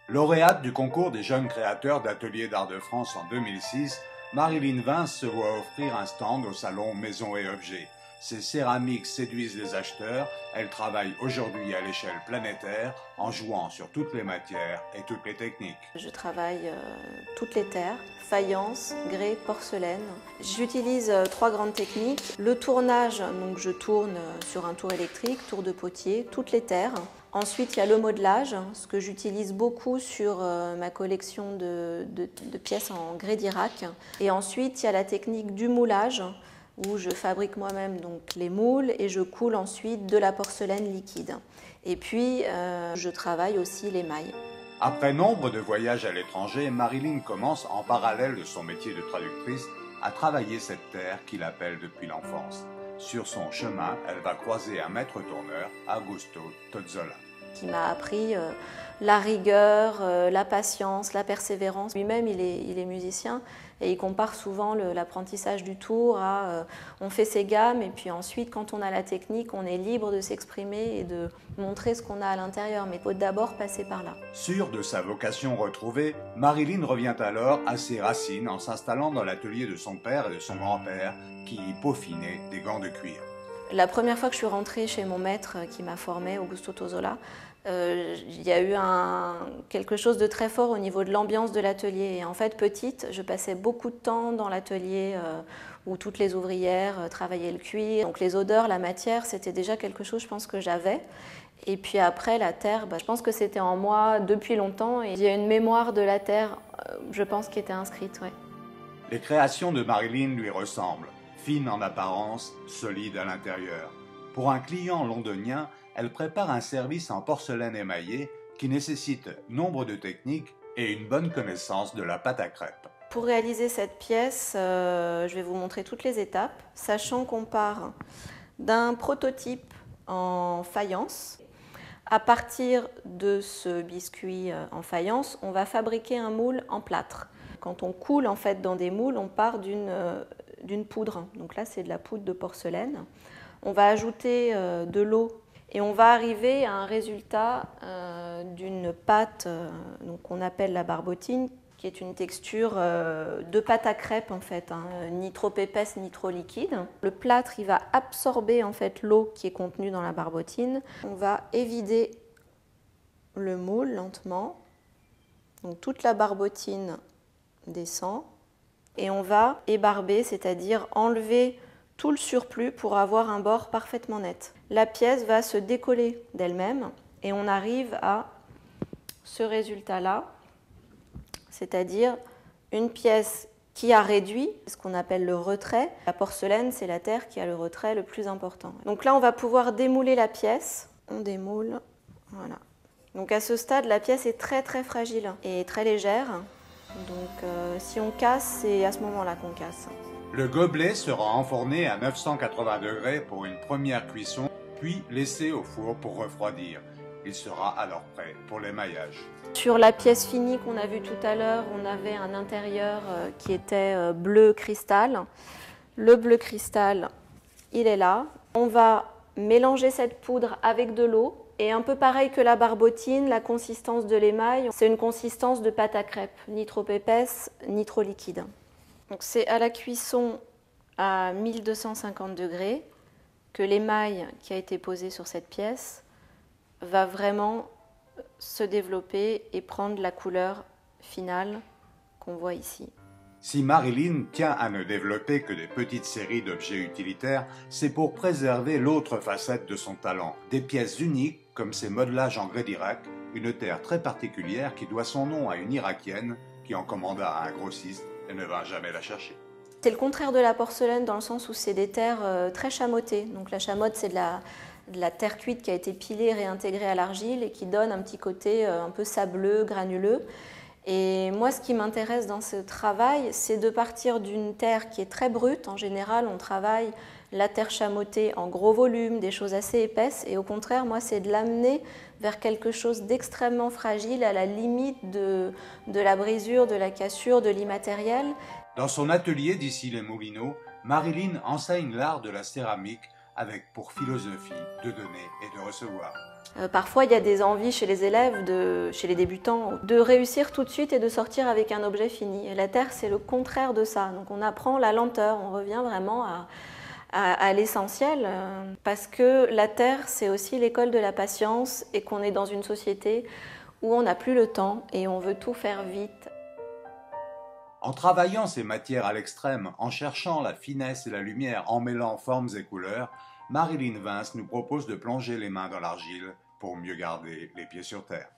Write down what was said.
Lauréate du concours des jeunes créateurs d'ateliers d'art de France en 2006, Marilyn Vince se voit offrir un stand au salon Maisons et Objets. Ses céramiques séduisent les acheteurs, elle travaille aujourd'hui à l'échelle planétaire en jouant sur toutes les matières et toutes les techniques. Je travaille toutes les terres, faïence, grès, porcelaine. J'utilise 3 grandes techniques. Le tournage, donc je tourne sur un tour électrique, tour de potier, toutes les terres. Ensuite, il y a le modelage, ce que j'utilise beaucoup sur ma collection de pièces en grès d'Irak. Et ensuite, il y a la technique du moulage, où je fabrique moi-même donc les moules et je coule ensuite de la porcelaine liquide. Et puis, je travaille aussi l'émail. Après nombre de voyages à l'étranger, Marilyn commence, en parallèle de son métier de traductrice, à travailler cette terre qu'il appelle depuis l'enfance. Sur son chemin, elle va croiser un maître tourneur, Augusto Tozzola, qui m'a appris la rigueur, la patience, la persévérance. Lui-même, il est musicien et il compare souvent l'apprentissage du tour à on fait ses gammes et puis ensuite, quand on a la technique, on est libre de s'exprimer et de montrer ce qu'on a à l'intérieur. Mais il faut d'abord passer par là. Sûre de sa vocation retrouvée, Marilyn revient alors à ses racines en s'installant dans l'atelier de son père et de son grand-père qui y peaufinaient des gants de cuir. La première fois que je suis rentrée chez mon maître qui m'a formée, Augusto Tozzola, il y a eu quelque chose de très fort au niveau de l'ambiance de l'atelier. Et en fait, petite, je passais beaucoup de temps dans l'atelier où toutes les ouvrières travaillaient le cuir. Donc les odeurs, la matière, c'était déjà quelque chose, je pense, que j'avais. Et puis après, la terre, je pense que c'était en moi depuis longtemps. Et il y a une mémoire de la terre, je pense, qui était inscrite. Ouais. Les créations de Marilyn lui ressemblent. Fine en apparence, solide à l'intérieur. Pour un client londonien, elle prépare un service en porcelaine émaillée qui nécessite nombre de techniques et une bonne connaissance de la pâte à crêpes. Pour réaliser cette pièce, je vais vous montrer toutes les étapes, sachant qu'on part d'un prototype en faïence. À partir de ce biscuit en faïence, on va fabriquer un moule en plâtre. Quand on coule en fait dans des moules, on part d'une poudre. Donc là, c'est de la poudre de porcelaine. On va ajouter de l'eau et on va arriver à un résultat d'une pâte qu'on appelle la barbotine, qui est une texture de pâte à crêpes en fait, ni trop épaisse ni trop liquide. Le plâtre, il va absorber en fait l'eau qui est contenue dans la barbotine. On va évider le moule lentement. Donc toute la barbotine descend. Et on va ébarber, c'est-à-dire enlever tout le surplus pour avoir un bord parfaitement net. La pièce va se décoller d'elle-même et on arrive à ce résultat-là, c'est-à-dire une pièce qui a réduit, ce qu'on appelle le retrait. La porcelaine, c'est la terre qui a le retrait le plus important. Donc là, on va pouvoir démouler la pièce. On démoule, voilà. Donc à ce stade, la pièce est très très fragile et très légère. Donc si on casse, c'est à ce moment-là qu'on casse. Le gobelet sera enfourné à 980 degrés pour une première cuisson, puis laissé au four pour refroidir. Il sera alors prêt pour l'émaillage. Sur la pièce finie qu'on a vue tout à l'heure, on avait un intérieur qui était bleu cristal. Le bleu cristal, il est là. On va mélanger cette poudre avec de l'eau. Et un peu pareil que la barbotine, la consistance de l'émail, c'est une consistance de pâte à crêpes, ni trop épaisse, ni trop liquide. Donc c'est à la cuisson à 1250 degrés que l'émail qui a été posé sur cette pièce va vraiment se développer et prendre la couleur finale qu'on voit ici. Si Marilyn tient à ne développer que des petites séries d'objets utilitaires, c'est pour préserver l'autre facette de son talent, des pièces uniques comme ces modelages en grès d'Irak, une terre très particulière qui doit son nom à une Irakienne qui en commanda à un grossiste et ne vint jamais la chercher. C'est le contraire de la porcelaine dans le sens où c'est des terres très chamottées. Donc la chamotte, c'est de la terre cuite qui a été pilée, réintégrée à l'argile et qui donne un petit côté un peu sableux, granuleux. Et moi, ce qui m'intéresse dans ce travail, c'est de partir d'une terre qui est très brute. En général, on travaille la terre chamottée en gros volume, des choses assez épaisses. Et au contraire, moi, c'est de l'amener vers quelque chose d'extrêmement fragile, à la limite de la brisure, de la cassure, de l'immatériel. Dans son atelier d'Issy-les-Moulineaux, Marilyn enseigne l'art de la céramique avec pour philosophie de donner et de recevoir. Parfois, il y a des envies chez les élèves, chez les débutants, de réussir tout de suite et de sortir avec un objet fini. Et la Terre, c'est le contraire de ça. Donc on apprend la lenteur, on revient vraiment à l'essentiel, parce que la Terre, c'est aussi l'école de la patience et qu'on est dans une société où on n'a plus le temps et on veut tout faire vite. En travaillant ces matières à l'extrême, en cherchant la finesse et la lumière, en mêlant formes et couleurs, Marilyn Vince nous propose de plonger les mains dans l'argile pour mieux garder les pieds sur terre.